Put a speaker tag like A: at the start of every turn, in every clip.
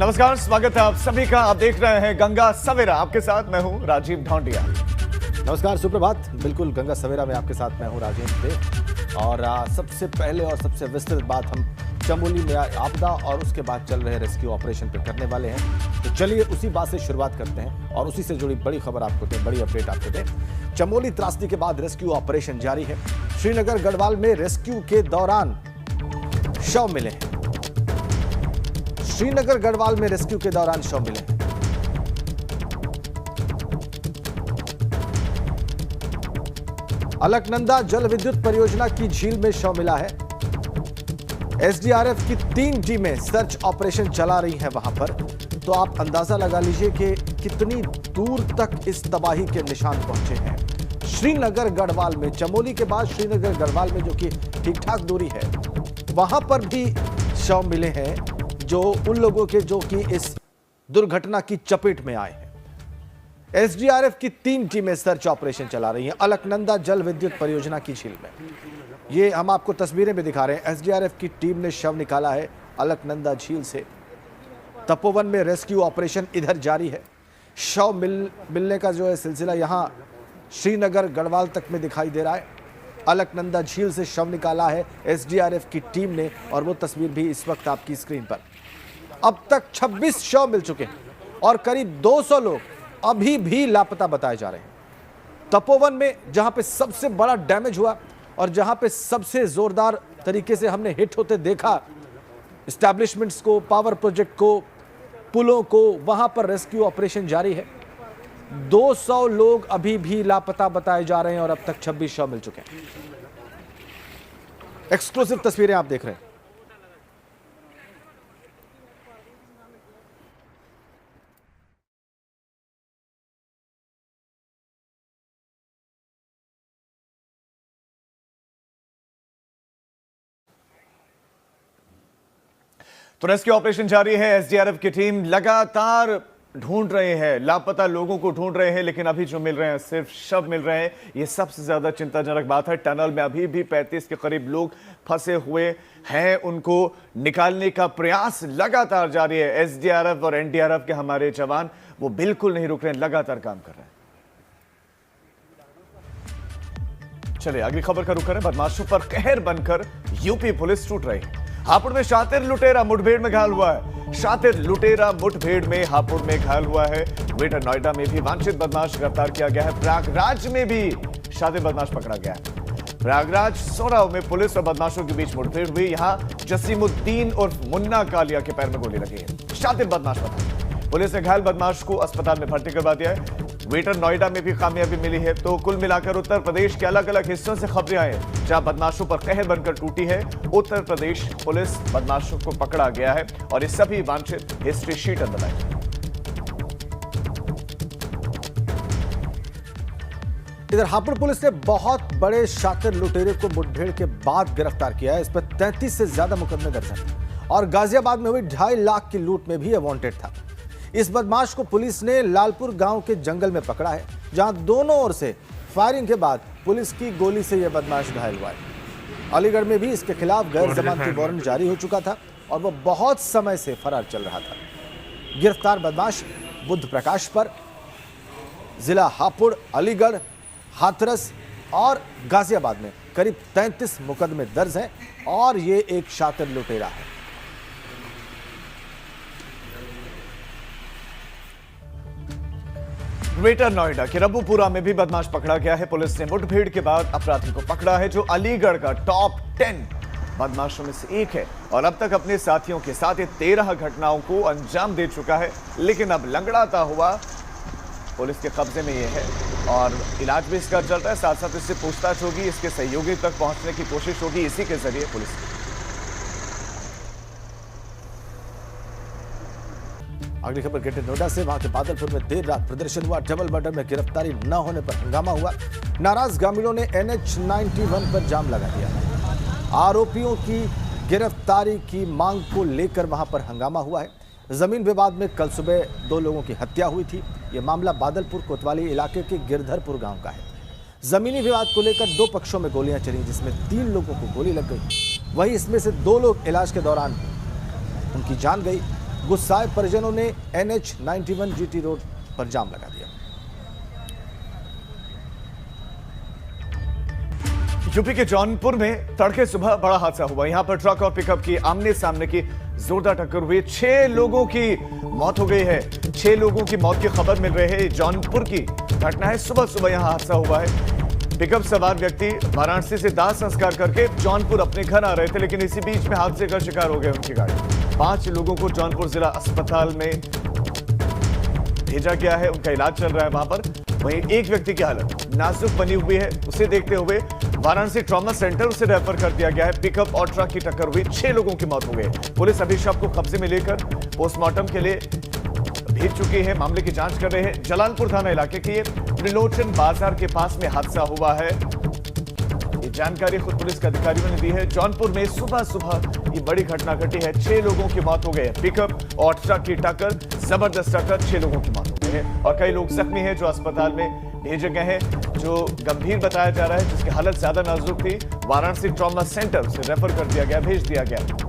A: नमस्कार, स्वागत है आप सभी का। आप देख रहे हैं गंगा सवेरा, आपके साथ मैं हूं राजीव ढौंडिया।
B: नमस्कार, सुप्रभात। बिल्कुल गंगा सवेरा में आपके साथ मैं हूं राजेंद्र दे। और सबसे पहले और सबसे विस्तृत बात हम चमोली में आपदा और उसके बाद चल रहे रेस्क्यू ऑपरेशन पे करने वाले हैं। तो चलिए उसी बात से शुरुआत करते हैं और उसी से जुड़ी बड़ी खबर आपको दें, बड़ी अपडेट आपको दें। चमोली त्रासदी के बाद रेस्क्यू ऑपरेशन जारी है। श्रीनगर गढ़वाल में रेस्क्यू के दौरान शव मिले हैं। श्रीनगर गढ़वाल में रेस्क्यू के दौरान शव मिले हैं। अलकनंदा जल विद्युत परियोजना की झील में शव मिला है। एसडीआरएफ की 3 टीमें सर्च ऑपरेशन चला रही हैं वहां पर। तो आप अंदाजा लगा लीजिए कि कितनी दूर तक इस तबाही के निशान पहुंचे हैं। श्रीनगर गढ़वाल में, चमोली के बाद श्रीनगर गढ़वाल में जो कि ठीक ठाक दूरी है, वहां पर भी शव मिले हैं जो उन लोगों के जो कि इस दुर्घटना की चपेट में आए हैं। एसडीआरएफ की 3 टीमें सर्च ऑपरेशन चला रही हैं अलकनंदा जल विद्युत परियोजना की झील में। ये हम आपको तस्वीरें में दिखा रहे हैं। एसडीआरएफ की टीम ने शव निकाला है अलकनंदा झील से। तपोवन में रेस्क्यू ऑपरेशन इधर जारी है। शव मिलने का जो है सिलसिला यहां श्रीनगर गढ़वाल तक में दिखाई दे रहा है। अलकनंदा झील से शव निकाला है एसडीआरएफ की टीम ने और वो तस्वीर भी इस वक्त आपकी स्क्रीन पर। अब तक 26 शव मिल चुके हैं और करीब 200 लोग अभी भी लापता बताए जा रहे हैं। तपोवन में जहां पे सबसे बड़ा डैमेज हुआ और जहां पे सबसे जोरदार तरीके से हमने हिट होते देखा एस्टैब्लिशमेंट्स को, पावर प्रोजेक्ट को, पुलों को, वहां पर रेस्क्यू ऑपरेशन जारी है। 200 लोग अभी भी लापता बताए जा रहे हैं और अब तक 26 शव मिल चुके हैं। एक्सक्लूसिव तस्वीरें आप देख रहे हैं।
A: तो रेस्क्यू ऑपरेशन जारी है। एसडीआरएफ की टीम लगातार ढूंढ रहे हैं, लापता लोगों को ढूंढ रहे हैं, लेकिन अभी जो मिल रहे हैं सिर्फ शव मिल रहे हैं। ये सबसे ज्यादा चिंताजनक बात है। टनल में अभी भी 35 के करीब लोग फंसे हुए हैं। उनको निकालने का प्रयास लगातार जारी है। एसडीआरएफ और एनडीआरएफ के हमारे जवान वो बिल्कुल नहीं रुक रहे हैं, लगातार काम कर रहे हैं। चलिए अगली खबर का रुख करें। बदमाशों पर कहर बनकर यूपी पुलिस टूट रही है। हापुड़ में शातिर लुटेरा मुठभेड़ में घायल हुआ है। शातिर लुटेरा मुठभेड़ में हापुड़ में घायल हुआ है। ग्रेटर नोएडा में भी वांछित बदमाश गिरफ्तार किया गया है। प्रयागराज में भी शातिर बदमाश पकड़ा गया है। प्रयागराज सोराव में पुलिस और बदमाशों के बीच मुठभेड़ हुई। यहां जसीमुद्दीन और मुन्ना कालिया के पैर में गोली लगी है। शातिर बदमाश पकड़ा। पुलिस ने घायल बदमाश को अस्पताल में भर्ती करवा दिया है। ग्रेटर नोएडा में भी कामयाबी मिली है। तो कुल मिलाकर उत्तर प्रदेश के अलग अलग हिस्सों से खबरें आई हैं जहां बदमाशों पर कहर बनकर टूटी है। उत्तर प्रदेश पुलिस बदमाशों को पकड़ा गया है और ये सभी वांछित हिस्ट्री शीटर बनाए।
B: इधर हापुड़ पुलिस ने बहुत बड़े शातिर लुटेरे को मुठभेड़ के बाद गिरफ्तार किया है। इस पर 33 से ज्यादा मुकदमे दर्ज हैं और गाजियाबाद में हुई 2.5 लाख की लूट में भी वांटेड था। इस बदमाश को पुलिस ने लालपुर गांव के जंगल में पकड़ा है, जहां दोनों ओर से फायरिंग के बाद पुलिस की गोली से यह बदमाश घायल हुआ है। अलीगढ़ में भी इसके खिलाफ गैर जमानती वारंट जारी हो चुका था और वह बहुत समय से फरार चल रहा था। गिरफ्तार बदमाश बुद्ध प्रकाश पर जिला हापुड़, अलीगढ़, हाथरस और गाजियाबाद में करीब 33 मुकदमे दर्ज हैं और ये एक शातिर लुटेरा है।
A: ग्रेटर नोएडा के रब्बूपुरा में भी बदमाश पकड़ा गया है। पुलिस ने मुठभेड़ के बाद अपराधी को पकड़ा है जो अलीगढ़ का टॉप 10 बदमाशों में से एक है और अब तक अपने साथियों के साथ 13 घटनाओं को अंजाम दे चुका है। लेकिन अब लंगड़ाता हुआ पुलिस के कब्जे में यह है और इलाज भी इसका चल रहा है। साथ साथ इससे पूछताछ होगी, इसके सहयोगी तक पहुंचने की कोशिश होगी इसी के जरिए पुलिस की।
B: अगली खबर ग्रेटर नोएडा से। वहां के बादलपुर में देर रात प्रदर्शन हुआ। डबल मर्डर में गिरफ्तारी न होने पर हंगामा हुआ। नाराज ग्रामीणों ने NH 91 पर जाम लगा दिया। आरोपियों की गिरफ्तारी की मांग को लेकर वहां पर हंगामा हुआ है। जमीन विवाद में कल सुबह 2 लोगों की हत्या हुई थी। यह मामला बादलपुर कोतवाली इलाके के गिरधरपुर गांव का है। जमीनी विवाद को लेकर 2 पक्षों में गोलियां चली, जिसमें 3 लोगों को गोली लग गई। वहीं इसमें से 2 लोग इलाज के दौरान उनकी जान गई। गुस्साए परिजनों ने NH 91 GT रोड पर जाम लगा दिया।
A: यूपी के जौनपुर में तड़के सुबह बड़ा हादसा हुआ। यहां पर ट्रक और पिकअप की आमने सामने की जोरदार टक्कर हुई। 6 लोगों की मौत हो गई है। 6 लोगों की मौत की खबर मिल रही है। जौनपुर की घटना है। सुबह सुबह यहां हादसा हुआ है। पिकअप सवार व्यक्ति वाराणसी से दाह संस्कार करके जौनपुर अपने घर आ रहे थे, लेकिन इसी बीच में हादसे का शिकार हो गए उनकी गाड़ी। 5 लोगों को जौनपुर जिला अस्पताल में भेजा गया है। उनका इलाज चल रहा है वहां पर। वहीं एक व्यक्ति की हालत नाजुक बनी हुई है। उसे देखते हुए वाराणसी ट्रॉमा सेंटर उसे रेफर कर दिया गया है। पिकअप और ट्रक की टक्कर हुई। 6 लोगों की मौत हो गई। पुलिस अभी शव को कब्जे में लेकर पोस्टमार्टम के लिए भेज चुकी है। मामले की जांच कर रहे हैं। जलालपुर थाना इलाके के त्रिलोचन बाजार के पास में हादसा हुआ है। ये जानकारी खुद पुलिस के अधिकारियों ने दी है। जौनपुर में सुबह सुबह ये बड़ी घटना घटी है। 6 लोगों की मौत हो गई है। पिकअप और ट्रक की टक्कर, जबरदस्त टक्कर, 6 लोगों की मौत हो गई है और कई लोग जख्मी हैं जो अस्पताल में भेजे गए हैं, जो गंभीर बताया जा रहा है, जिसकी हालत ज्यादा नाजुक थी। वाराणसी ट्रॉमा सेंटर से रेफर कर दिया गया, भेज दिया गया।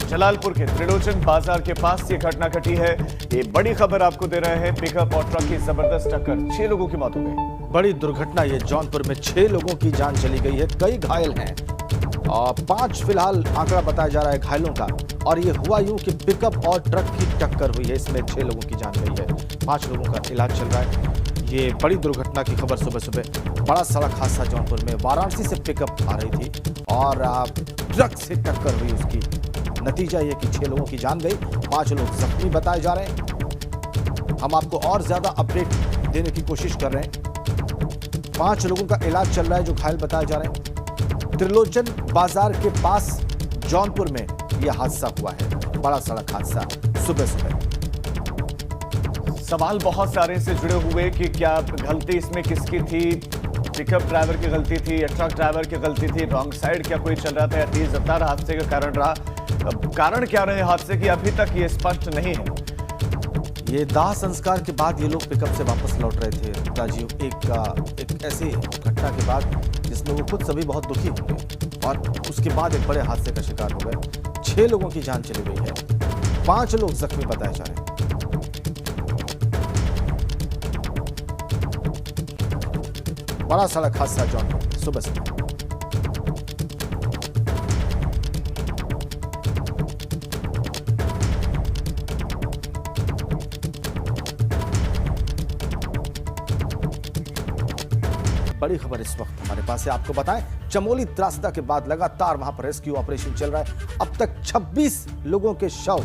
A: जलालपुर के त्रिलोचन बाजार के पास ये घटना घटी है। ये बड़ी खबर आपको दे रहे हैं। पिकअप और ट्रक की जबरदस्त टक्कर, 6 लोगों की मौत हो गई।
B: बड़ी दुर्घटना ये जौनपुर में 6 लोगों की जान चली गई है, कई घायल हैं और 5 फिलहाल आंकड़ा बताया जा रहा है घायलों का। और ये हुआ यूं कि पिकअप और ट्रक की टक्कर हुई है, इसमें 6 लोगों की जान गई है, 5 लोगों का इलाज चल रहा है। ये बड़ी दुर्घटना की खबर सुबह सुबह। बड़ा सड़क हादसा जौनपुर में। वाराणसी से पिकअप आ रही थी और ट्रक से टक्कर हुई। उसकी नतीजा ये कि 6 लोगों की जान गई, 5 लोग जख्मी बताए जा रहे हैं। हम आपको और ज्यादा अपडेट देने की कोशिश कर रहे हैं। 5 लोगों का इलाज चल रहा है जो घायल बताए जा रहे हैं। त्रिलोचन बाजार के पास जौनपुर में यह हादसा हुआ है। बड़ा सड़क हादसा सुबह सुबह।
A: सवाल बहुत सारे से जुड़े हुए कि क्या गलती इसमें किसकी थी। पिकअप ड्राइवर की गलती थी या ट्रक ड्राइवर की गलती थी, रॉन्ग साइड क्या कोई चल रहा था या तेज रफ्तार हादसे का कारण रहा। कारण क्या रहे हादसे की अभी तक ये स्पष्ट नहीं है।
B: ये दाह संस्कार के बाद ये लोग पिकअप से वापस लौट रहे थे राजीव, एक ऐसी घटना के बाद जिसमें वो खुद सभी बहुत दुखी होंगे और उसके बाद एक बड़े हादसे का शिकार हो गए। 6 लोगों की जान चली गई है, 5 लोग जख्मी बताए जा रहे हैं। बड़ा सड़क हादसा जौनपुर सुबह से। बड़ी खबर इस वक्त हमारे पास है, आपको बताएं। चमोली त्रासदा के बाद लगातार वहां पर रेस्क्यू ऑपरेशन चल रहा है। अब तक 26 लोगों के शव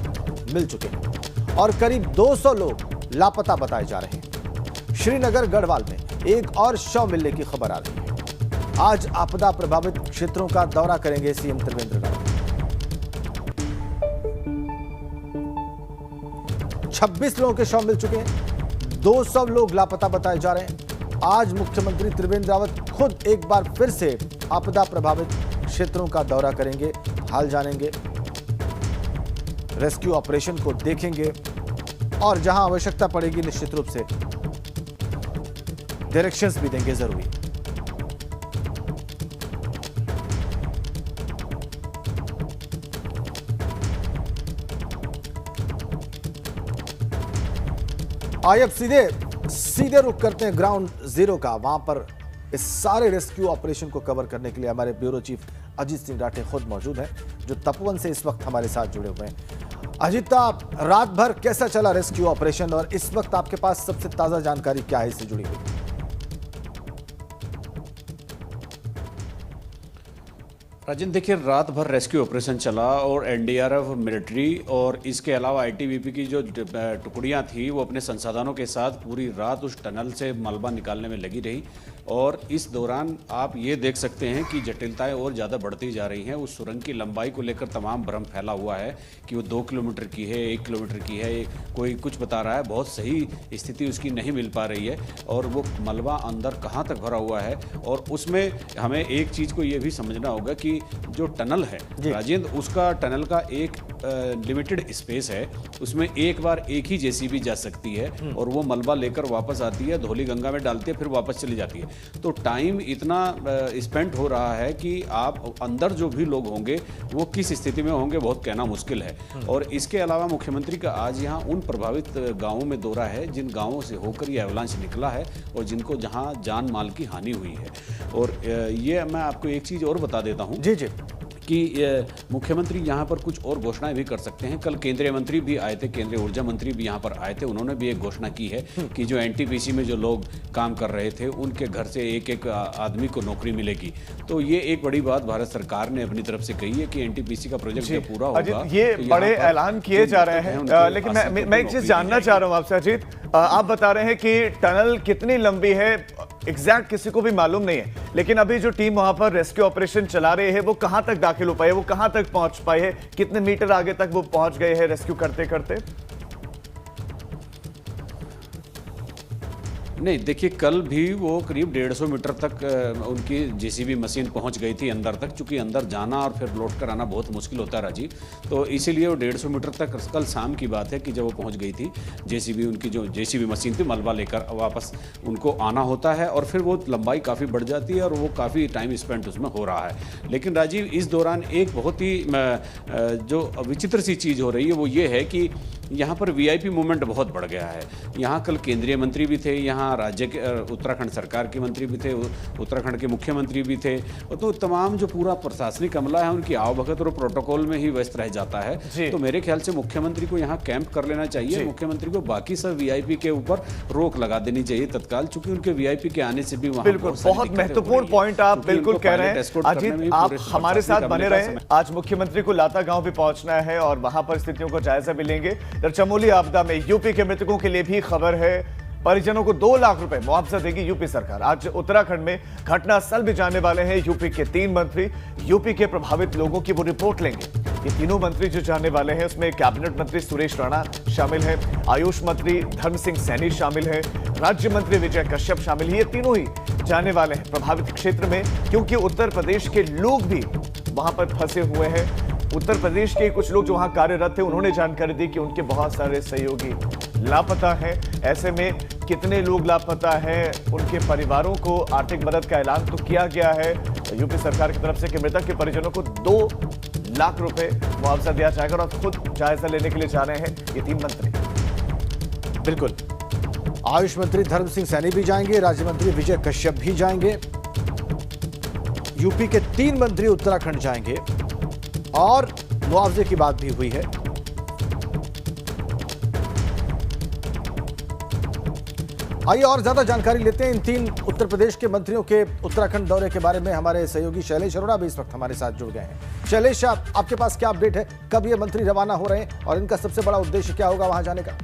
B: मिल चुके हैं और करीब 200 लोग लापता बताए जा रहे हैं। श्रीनगर गढ़वाल में एक और शव मिलने की खबर आ रही है। आज आपदा प्रभावित क्षेत्रों का दौरा करेंगे सीएम त्रिवेंद्र रावत। 26 लोगों के शव मिल चुके हैं, 200 लोग लापता बताए जा रहे हैं। आज मुख्यमंत्री त्रिवेंद्र रावत खुद एक बार फिर से आपदा प्रभावित क्षेत्रों का दौरा करेंगे, हाल जानेंगे, रेस्क्यू ऑपरेशन को देखेंगे और जहां आवश्यकता पड़ेगी निश्चित रूप से डायरेक्शंस भी देंगे जरूरी। आइए अब सीधे रुक करते हैं ग्राउंड जीरो का। वहां पर इस सारे रेस्क्यू ऑपरेशन को कवर करने के लिए हमारे ब्यूरो चीफ अजीत सिंह राठे खुद मौजूद हैं, जो तपोवन से इस वक्त हमारे साथ जुड़े हुए हैं। अजीत, रात भर कैसा चला रेस्क्यू ऑपरेशन और इस वक्त आपके पास सबसे ताजा जानकारी क्या है इससे जुड़ी हुई?
C: राजन, देखिए, रात भर रेस्क्यू ऑपरेशन चला और एनडीआरएफ, मिलिट्री और इसके अलावा आईटीबीपी की जो टुकड़ियां थी वो अपने संसाधनों के साथ पूरी रात उस टनल से मलबा निकालने में लगी रही। और इस दौरान आप ये देख सकते हैं कि जटिलताएं और ज़्यादा बढ़ती जा रही हैं। उस सुरंग की लंबाई को लेकर तमाम भ्रम फैला हुआ है कि वो 2 किलोमीटर की है, 1 किलोमीटर की है, कोई कुछ बता रहा है। बहुत सही स्थिति उसकी नहीं मिल पा रही है और वो मलबा अंदर कहाँ तक भरा हुआ है। और उसमें हमें एक चीज़ को ये भी समझना होगा कि जो टनल है राजेंद्र, उसका टनल का एक लिमिटेड स्पेस है, उसमें एक बार एक ही जेसीबी जा सकती है और वो मलबा लेकर वापस आती है, धौली गंगा में डालती है, फिर वापस चली जाती है। तो टाइम इतना स्पेंड हो रहा है कि आप अंदर जो भी लोग होंगे वो किस स्थिति में होंगे बहुत कहना मुश्किल है। और इसके अलावा मुख्यमंत्री का आज यहाँ उन प्रभावित गाँवों में दौरा है जिन गाँवों से होकर ये एवलांच निकला है और जिनको जहाँ जान माल की हानि हुई है। और ये मैं आपको एक चीज़ और बता देता हूँ
B: जी जी
C: कि मुख्यमंत्री यहाँ पर कुछ और घोषणाएं भी कर सकते हैं। कल केंद्रीय मंत्री भी आए थे, केंद्रीय ऊर्जा मंत्री भी यहाँ पर आए थे, उन्होंने भी एक घोषणा की है कि जो एनटीपीसी में जो लोग काम कर रहे थे उनके घर से एक एक आदमी को नौकरी मिलेगी। तो ये एक बड़ी बात भारत सरकार ने अपनी तरफ से कही है कि एनटीपीसी का प्रोजेक्ट जब पूरा होगा
A: अजीत, ये
C: तो
A: बड़े ऐलान किए जा रहे हैं, लेकिन मैं एक चीज जानना चाह रहा हूं आपसे अजीत, आप बता रहे हैं कि टनल कितनी लंबी है एग्जैक्ट किसी को भी मालूम नहीं है, लेकिन अभी जो टीम वहां पर रेस्क्यू ऑपरेशन चला रही है वो कहां तक दाखिल हो पाई है, वो कहां तक पहुंच पाई है, कितने मीटर आगे तक वो पहुंच गए हैं रेस्क्यू करते करते?
C: नहीं, देखिए कल भी वो करीब 150 मीटर तक उनकी जेसीबी मशीन पहुंच गई थी अंदर तक, चूंकि अंदर जाना और फिर लौट कर आना बहुत मुश्किल होता है राजीव, तो इसीलिए वो 150 मीटर तक कल शाम की बात है कि जब वो पहुंच गई थी जेसीबी, उनकी जो जेसीबी मशीन थी मलबा लेकर वापस उनको आना होता है और फिर वो लंबाई काफ़ी बढ़ जाती है और वो काफ़ी टाइम स्पेंड उसमें हो रहा है। लेकिन राजीव इस दौरान एक बहुत ही जो विचित्र सी चीज़ हो रही है वो ये है कि यहाँ पर वीआईपी मूवमेंट बहुत बढ़ गया है। यहाँ कल केंद्रीय मंत्री भी थे, यहाँ राज्य के उत्तराखंड सरकार के मंत्री भी थे, उत्तराखंड के मुख्यमंत्री भी थे, तो तमाम जो पूरा प्रशासनिक अमला है उनकी आवभगत और प्रोटोकॉल में ही व्यस्त रह जाता है। तो मेरे ख्याल से मुख्यमंत्री को यहाँ कैंप कर लेना चाहिए, मुख्यमंत्री को बाकी सब वीआईपी के ऊपर रोक लगा देनी चाहिए तत्काल, चूंकि उनके वीआईपी के आने से भी वहाँ
A: बिल्कुल बहुत महत्वपूर्ण पॉइंट आप बिल्कुल कह रहे हैं अजीत, आप हमारे साथ बने रहे। आज मुख्यमंत्री को लाता गांव भी पहुंचना है और वहां पर स्थितियों का जायजा भी लेंगे। चमोली आपदा में यूपी के मृतकों के लिए भी खबर है, परिजनों को 2 लाख रुपए मुआवजा देगी यूपी सरकार। आज उत्तराखंड में घटनास्थल भी जाने वाले हैं यूपी के 3 मंत्री, यूपी के प्रभावित लोगों की वो रिपोर्ट लेंगे। ये तीनों मंत्री जो जाने वाले हैं उसमें कैबिनेट मंत्री सुरेश राणा शामिल है, आयुष मंत्री धर्म सिंह सैनी शामिल है, राज्य मंत्री विजय कश्यप शामिल है। ये तीनों ही जाने वाले हैं प्रभावित क्षेत्र में, क्योंकि उत्तर प्रदेश के लोग भी वहां पर फंसे हुए हैं। उत्तर प्रदेश के कुछ लोग जो वहां कार्यरत थे उन्होंने जानकारी दी कि उनके बहुत सारे सहयोगी लापता हैं। ऐसे में कितने लोग लापता हैं, उनके परिवारों को आर्थिक मदद का ऐलान तो किया गया है यूपी सरकार की तरफ से कि मृतक के परिजनों को 2 लाख रुपए मुआवजा दिया जाएगा और खुद जायजा लेने के लिए जा रहे हैं ये 3 मंत्री।
B: बिल्कुल, आयुष मंत्री धर्म सिंह सैनी भी जाएंगे, राज्य मंत्री विजय कश्यप भी जाएंगे, यूपी के 3 मंत्री उत्तराखंड जाएंगे और मुआवजे की बात भी हुई है। आइए और ज्यादा जानकारी लेते हैं इन 3 उत्तर प्रदेश के मंत्रियों के उत्तराखंड दौरे के बारे में। हमारे सहयोगी शैलेश अरोड़ा भी इस वक्त हमारे साथ जुड़ गए हैं। शैलेश, आपके पास क्या अपडेट है, कब ये मंत्री रवाना हो रहे हैं और इनका सबसे बड़ा उद्देश्य क्या होगा वहां जाने का?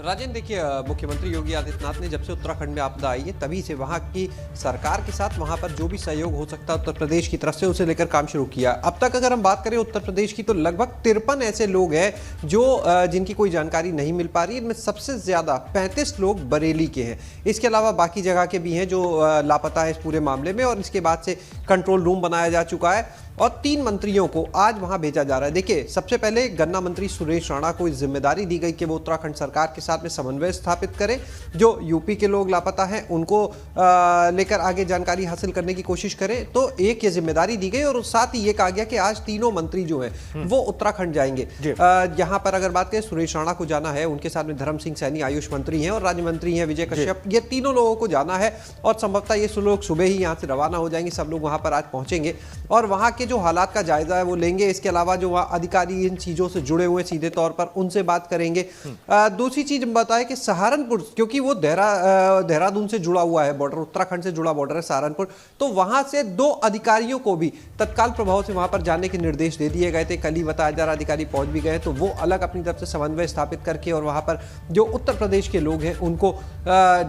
D: राजेंद्र, देखिए मुख्यमंत्री योगी आदित्यनाथ ने जब से उत्तराखंड में आपदा आई है तभी से वहां की सरकार के साथ वहां पर जो भी सहयोग हो सकता है उत्तर प्रदेश की तरफ से उसे लेकर काम शुरू किया। अब तक अगर हम बात करें उत्तर प्रदेश की तो लगभग 53 ऐसे लोग हैं जो जिनकी कोई जानकारी नहीं मिल पा रही। इनमें सबसे ज्यादा 35 लोग बरेली के हैं, इसके अलावा बाकी जगह के भी हैं जो लापता है इस पूरे मामले में। और इसके बाद से कंट्रोल रूम बनाया जा चुका है और 3 मंत्रियों को आज वहां भेजा जा रहा है। देखिए, सबसे पहले गन्ना मंत्री सुरेश राणा को इस जिम्मेदारी दी गई कि वो उत्तराखंड सरकार के साथ में समन्वय स्थापित करें, जो यूपी के लोग लापता हैं उनको लेकर आगे जानकारी हासिल करने की कोशिश करें। तो एक ये जिम्मेदारी दी गई और साथ ही ये कहा गया कि आज तीनों मंत्री जो हैं वो उत्तराखंड जाएंगे। यहाँ पर अगर बात करें, सुरेश राणा को जाना है, उनके साथ में धर्म सिंह सैनी आयुष मंत्री हैं और राज्य मंत्री हैं विजय कश्यप। ये तीनों लोगों को जाना है और संभवतः ये लोग सुबह ही यहाँ से रवाना हो जाएंगे। सब लोग वहां पर आज पहुंचेंगे और वहां के जो हालात का जायजा है वो लेंगे। इसके अलावा जो वहां अधिकारी इन चीजों से जुड़े हुए सीधे तौर पर उनसे बात करेंगे। दूसरी चीज बताएं कि सहारनपुर, क्योंकि वो देहरादून से जुड़ा हुआ है बॉर्डर, उत्तराखंड से जुड़ा बॉर्डर है सहारनपुर, तो वहां से 2 अधिकारियों को भी तत्काल प्रभाव से वहां पर जाने के निर्देश दे दिए गए थे। कल ही बताया जा रहा अधिकारी पहुंच भी गए, तो वो अलग अपनी तरफ से समन्वय स्थापित करके और वहां पर जो उत्तर प्रदेश के लोग हैं उनको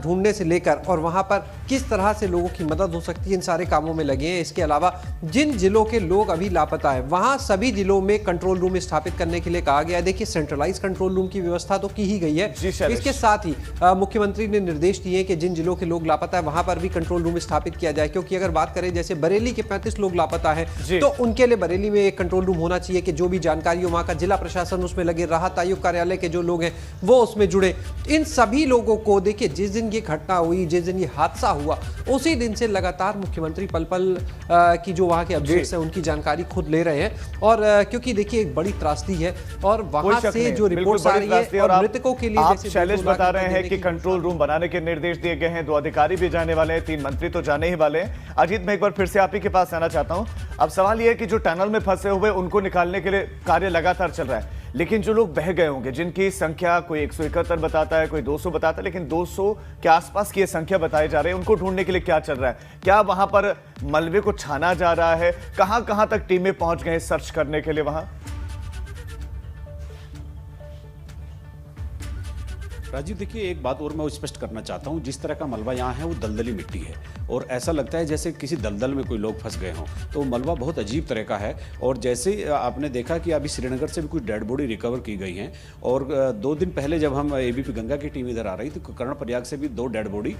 D: ढूंढने से लेकर और वहां पर किस तरह से लोगों की मदद हो सकती है इन सारे कामों में लगे हैं। इसके अलावा जिन जिलों के लोग अभी लापता है, वहां सभी जिलों में कंट्रोल रूम स्थापित करने के लिए कहा गया है। देखिए, सेंट्रलाइज कंट्रोल रूम की व्यवस्था तो की ही गई है।
A: जी शैलेश।
D: इसके साथ ही मुख्यमंत्री ने निर्देश दिए कि जिन जिलों के लोग लापता है वहां पर भी कंट्रोल रूम स्थापित किया जाए, क्योंकि अगर बात करें जैसे बरेली के 35 लोग लापता है
A: जी।
D: तो उनके लिए बरेली में एक कंट्रोल रूम होना चाहिए कि जो भी जानकारी हो वहां का जिला प्रशासन उसमें लगे, राहत आयोग कार्यालय के जो लोग हैं वो उसमें जुड़े। इन सभी लोगों को देखिए, जिस दिन ये घटना हुई, जिस दिन ये हादसा हुआ, उसी दिन से लगातार मुख्यमंत्री पल पल की जो वहां के अपडेट्स हैं उनकी जानकारी खुद ले रहे हैं। और क्योंकि देखिए एक बड़ी त्रासदी है और वहां से जो रिपोर्ट्स आ रही है और मृतकों के लिए
A: आप
D: जैसे
A: शैलेश
D: 2 लाख
A: बता रहे
D: रुपए
A: हैं
D: देने
A: कि
D: की
A: कंट्रोल रूम बनाने के निर्देश दिए गए हैं, 2 अधिकारी भी जाने वाले हैं, 3 मंत्री तो जाने ही वाले हैं। अजीत, मैं एक बार फिर से आप ही के पास आना चाहता हूं। अब सवाल यह है कि जो टनल में फंसे हुए उनको निकालने के लिए कार्य लगातार चल रहा है, लेकिन जो लोग बह गए होंगे, जिनकी संख्या कोई 171 बताता है, कोई 200 बताता है, लेकिन 200 के आसपास की ये संख्या बताई जा रही है, उनको ढूंढने के लिए क्या चल रहा है? क्या वहां पर मलबे को छाना जा रहा है? कहां कहां तक टीमें पहुंच गए सर्च करने के लिए वहां?
C: राजीव, देखिए एक बात और मैं स्पष्ट करना चाहता हूं, जिस तरह का मलबा यहाँ है वो दलदली मिट्टी है और ऐसा लगता है जैसे किसी दलदल में कोई लोग फंस गए हों। तो मलबा बहुत अजीब तरह का है और जैसे आपने देखा कि अभी श्रीनगर से भी कुछ डेड बॉडी रिकवर की गई हैं और 2 दिन पहले जब हम एबीपी गंगा की टीम इधर आ रही थी तो कर्णप्रयाग से भी 2 डेड बॉडी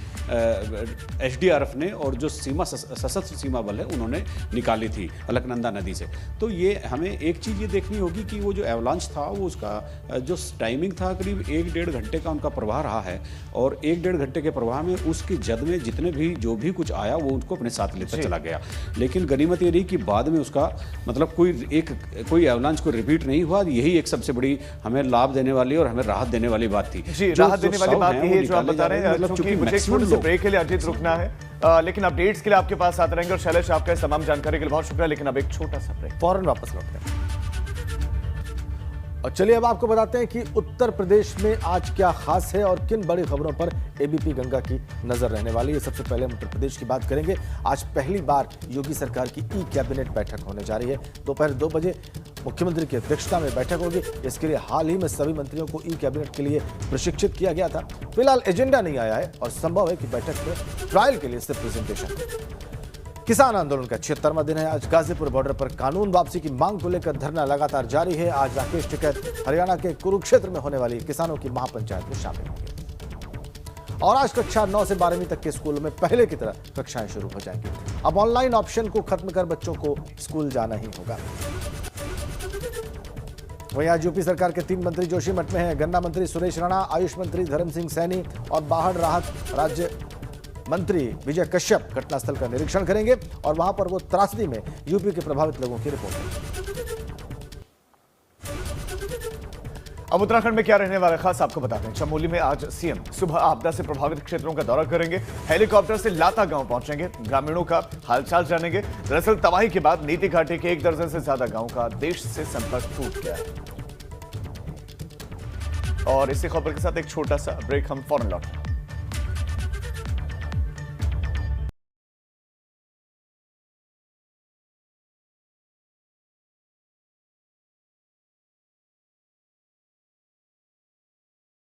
C: एसडीआरएफ ने और जो सशस्त्र सीमा बल है उन्होंने निकाली थी अलकनंदा नदी से। तो ये हमें एक चीज़ ये देखनी होगी कि वो जो एवलांच था वो उसका जो टाइमिंग था करीब 1-1.5 घंटे का उनका प्रवाह रहा है और 1-1.5 घंटे के प्रवाह में उसकी जद में जितने भी जो भी कुछ आया वो उनको अपने साथ लेकर चला गया। लेकिन गनीमत ये रही कि बाद में उसका मतलब कोई एवलांच को रिपीट नहीं हुआ। यही एक सबसे बड़ी हमें लाभ देने वाली और हमें राहत देने वाली बात थी।
A: जी, राहत देने वाली बात यही है जो आप बता रहे हैं।
C: मतलब
A: चूंकि मुझे एक छोटे से ब्रेक के लिए अजीत रुकना है, लेकिन अपडेट्स के लिए आपके पास आते रहेंगे। और शैलेश, आपका इस तमाम जानकारी के लिए बहुत शुक्रिया, लेकिन अब एक छोटा सा ब्रेक,
B: फौरन वापस लौटते हैं। और चलिए अब आपको बताते हैं कि उत्तर प्रदेश में आज क्या खास है और किन बड़ी खबरों पर एबीपी गंगा की नजर रहने वाली है। सबसे पहले हम उत्तर प्रदेश की बात करेंगे। आज पहली बार योगी सरकार की ई कैबिनेट बैठक होने जा रही है। दोपहर 2 बजे मुख्यमंत्री की अध्यक्षता में बैठक होगी। इसके लिए हाल ही में सभी मंत्रियों को ई कैबिनेट के लिए प्रशिक्षित किया गया था। फिलहाल एजेंडा नहीं आया है और संभव है कि बैठक में ट्रायल के लिए सिर्फ प्रेजेंटेशन। किसान आंदोलन का 76वां दिन है। आज गाजीपुर बॉर्डर पर कानून वापसी की मांग को लेकर धरना लगातार जारी है। आज राकेश टिकैत हरियाणा के कुरुक्षेत्र में होने वाली किसानों की महापंचायत में शामिल होंगे। और आज कक्षा 9 से 12वीं तक के स्कूलों में पहले की तरह कक्षाएं शुरू हो जाएंगी। अब ऑनलाइन ऑप्शन को खत्म कर बच्चों को स्कूल जाना ही होगा। वहीं आज यूपी सरकार के 3 मंत्री जोशीमठ में हैं। गन्ना मंत्री सुरेश राणा, आयुष मंत्री धर्म सिंह सैनी और बाढ़ राहत राज्य मंत्री विजय कश्यप घटनास्थल का निरीक्षण करेंगे और वहां पर वो त्रासदी में यूपी के प्रभावित लोगों की रिपोर्ट लेंगे।
A: अब उत्तराखंड में क्या रहने वाला है खास आपको बताते हैं। चमोली में आज सीएम सुबह आपदा से प्रभावित क्षेत्रों का दौरा करेंगे। हेलीकॉप्टर से लाता गांव पहुंचेंगे, ग्रामीणों का हालचाल जानेंगे। दरअसल तबाही के बाद नीति घाटी के 1 दर्जन से ज्यादा गांव का देश से संपर्क टूट गया है। और इसी खबर के साथ एक छोटा सा ब्रेक, हम फौरन लौटें।